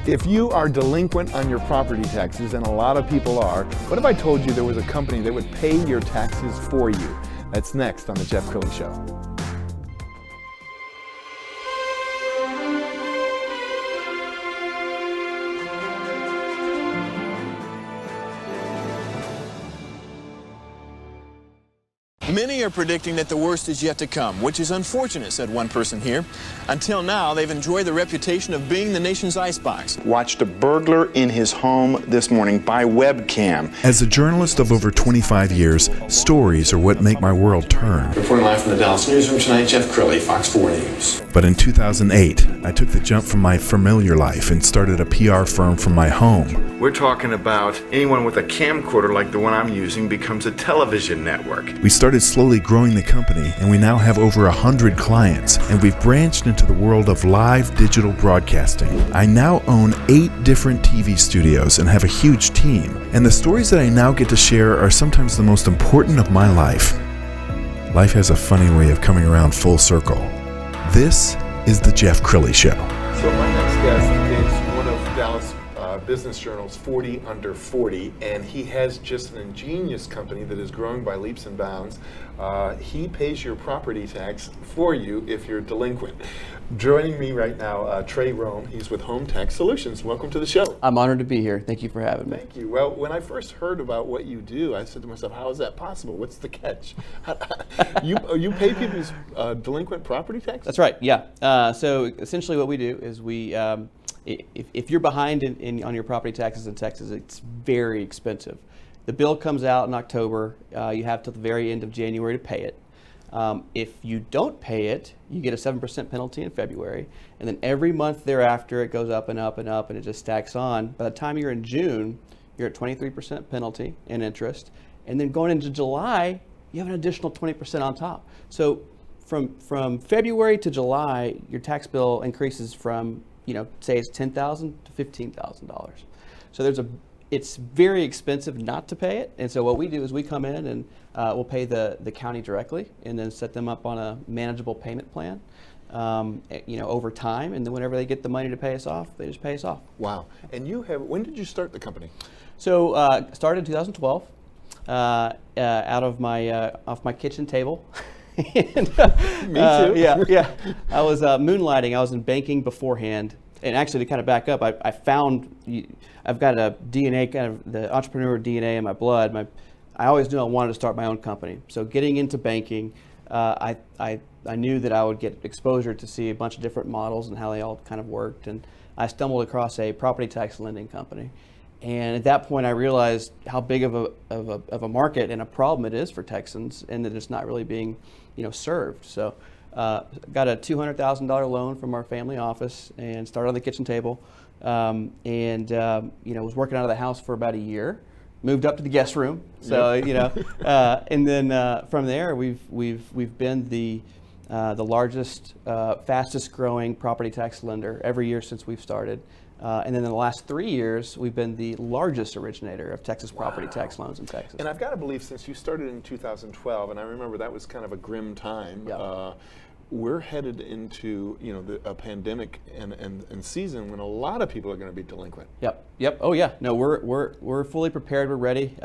If you are delinquent on your property taxes, and a lot of people are, what if I told you there was a company that would pay your taxes for you? That's next on the Jeff Crilley Show. Many are predicting that the worst is yet to come, which is unfortunate, said one person here. Until now, they've enjoyed the reputation of being the nation's icebox. Watched a burglar in his home this morning by webcam. As a journalist of over 25 years, stories are what make my world turn. Reporting live from the Dallas newsroom tonight, Jeff Crilley, Fox 4 News. But in 2008, I took the jump from my familiar life and started a PR firm from my home. We're talking about anyone with a camcorder like the one I'm using becomes a television network. We started slowly growing the company, and we now have over 100 clients, and we've branched into the world of live digital broadcasting. I now own 8 different TV studios and have a huge team, and the stories that I now get to share are sometimes the most important of my life. Life has a funny way of coming around full circle. This is the Jeff Crilley Show. So my next guest is one of Dallas Business Journal's 40 Under 40, and he has just an ingenious company that is growing by leaps and bounds. He pays your property tax for you if you're delinquent. Joining me right now, Trey Rome. He's with Home Tax Solutions. Welcome to the show. I'm honored to be here. Thank you for having me. Thank you. Well, when I first heard about what you do, I said to myself, how is that possible? What's the catch? You pay people's delinquent property tax? That's right, yeah. So essentially what we do is we, if you're behind on your property taxes in Texas, it's very expensive. The bill comes out in October. You have till the very end of January to pay it. If you don't pay it, you get a 7% penalty in February, and then every month thereafter it goes up and up and up, and it just stacks on. By the time you're in June, you're at 23% penalty and interest, and then going into July, you have an additional 20% on top. So from February to July, your tax bill increases from, say it's $10,000 to $15,000. So it's very expensive not to pay it, and so what we do is we come in and we'll pay the county directly, and then set them up on a manageable payment plan, over time, and then whenever they get the money to pay us off, they just pay us off. Wow! And when did you start the company? So started in 2012, out of off my kitchen table. And, Me too. Yeah. I was moonlighting. I was in banking beforehand. And actually, to kind of back up, I found I've got a DNA, kind of the entrepreneur DNA in my blood. I always knew I wanted to start my own company. So getting into banking, I knew that I would get exposure to see a bunch of different models and how they all kind of worked. And I stumbled across a property tax lending company. And at that point, I realized how big of a market and a problem it is for Texans, and that it's not really being, served. So got a $200,000 loan from our family office and started on the kitchen table, and was working out of the house for about a year. Moved up to the guest room. So and then from there we've been the largest, fastest growing property tax lender every year since we've started. And then in the last 3 years, we've been the largest originator of Texas property tax loans in Texas. And I've got to believe, since you started in 2012, and I remember that was kind of a grim time, we're headed into a pandemic and season when a lot of people are going to be delinquent. Yep. Oh yeah. No, we're fully prepared. We're ready.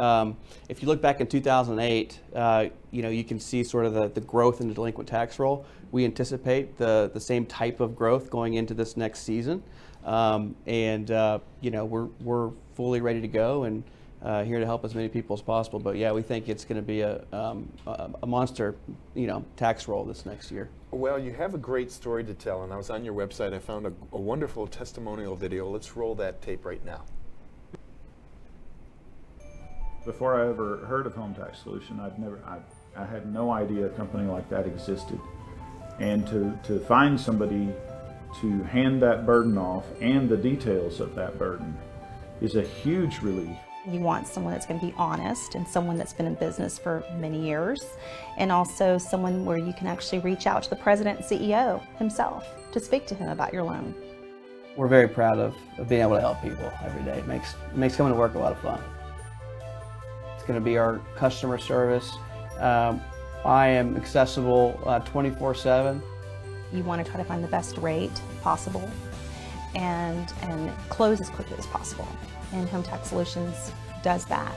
If you look back in 2008, you can see sort of the growth in the delinquent tax roll. We anticipate the same type of growth going into this next season. We're fully ready to go and here to help as many people as possible. But yeah, we think it's going to be a monster, tax roll this next year. Well, you have a great story to tell, and I was on your website. I found a wonderful testimonial video. Let's roll that tape right now. Before I ever heard of Home Tax Solution, I had no idea a company like that existed. And to find somebody to hand that burden off and the details of that burden is a huge relief. You want someone that's going to be honest and someone that's been in business for many years, and also someone where you can actually reach out to the president and CEO himself to speak to him about your loan. We're very proud of being able to help people every day. It makes coming to work a lot of fun. It's going to be our customer service. I am accessible 24/7. You want to try to find the best rate possible, and close as quickly as possible. And Home Tax Solutions does that.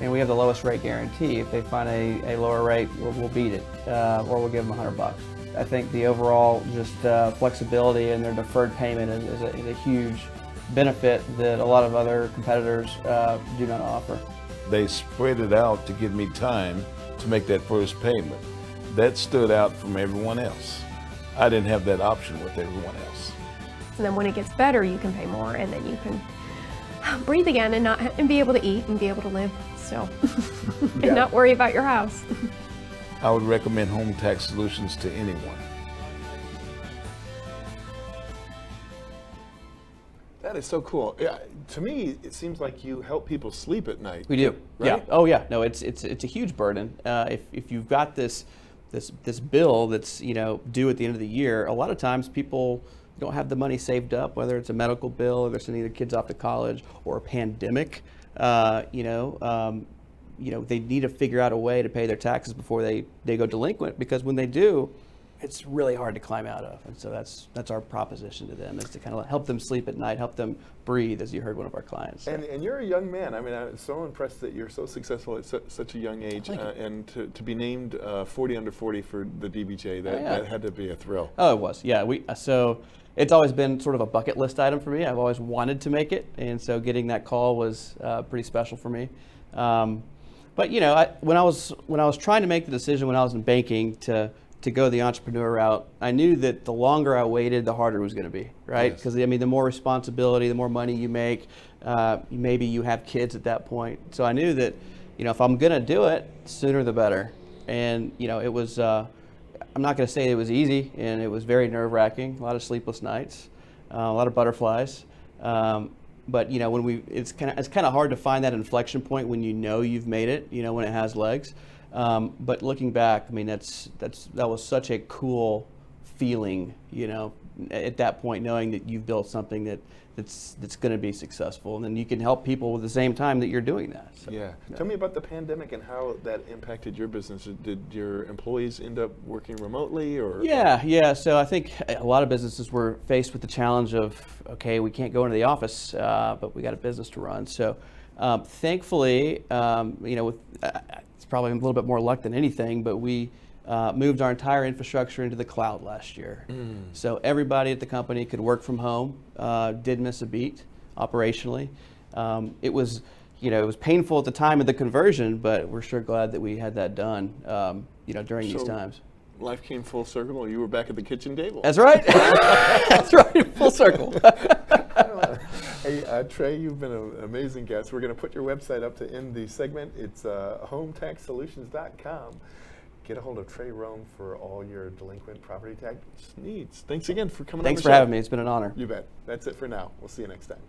And we have the lowest rate guarantee. If they find a lower rate, we'll beat it, or we'll give them $100. I think the overall just flexibility in their deferred payment is a huge benefit that a lot of other competitors do not offer. They spread it out to give me time to make that first payment. That stood out from everyone else. I didn't have that option with everyone else. And then when it gets better, you can pay more, and then you can breathe again and be able to eat and be able to live still and not worry about your house. I would recommend Home Tax Solutions to anyone. That is so cool. Yeah, to me, it seems like you help people sleep at night. We do. Right? Yeah. Oh yeah. No, it's a huge burden. If you've got this bill that's due at the end of the year, a lot of times people don't have the money saved up, whether it's a medical bill or they're sending their kids off to college or a pandemic. They need to figure out a way to pay their taxes before they go delinquent, because when they do, it's really hard to climb out of. And so that's our proposition to them, is to kind of help them sleep at night, help them breathe, as you heard one of our clients say. And you're a young man. I mean, I'm so impressed that you're so successful at such a young age, and to be named 40 under 40 for the DBJ, that had to be a thrill. Oh, it was. Yeah. So it's always been sort of a bucket list item for me. I've always wanted to make it, and so getting that call was pretty special for me. But when I was trying to make the decision when I was in banking to go the entrepreneur route, I knew that the longer I waited, the harder it was going to be, right? Because the more responsibility, the more money you make, maybe you have kids at that point. So I knew that, if I'm going to do it, sooner the better. And it was, I'm not going to say it was easy, and it was very nerve-wracking. A lot of sleepless nights, a lot of butterflies. But it's kind of hard to find that inflection point when you've made it, when it has legs. But looking back, I mean, that was such a cool feeling, at that point, knowing that you've built something that's going to be successful, and then you can help people at the same time that you're doing that. So, yeah. Tell me about the pandemic and how that impacted your business. Did your employees end up working remotely, or? Yeah. So I think a lot of businesses were faced with the challenge of, okay, we can't go into the office, but we got a business to run. So thankfully, it's probably a little bit more luck than anything, but we moved our entire infrastructure into the cloud last year. So everybody at the company could work from home, didn't miss a beat operationally. It was painful at the time of the conversion, but we're sure glad that we had that done, during these times. Life came full circle. You were back at the kitchen table. That's right. That's right. Full circle. Hey, Trey, you've been an amazing guest. We're going to put your website up to end the segment. It's hometaxsolutions.com. Get a hold of Trey Rome for all your delinquent property tax needs. Thanks again for coming on the show. Thanks for having me. It's been an honor. You bet. That's it for now. We'll see you next time.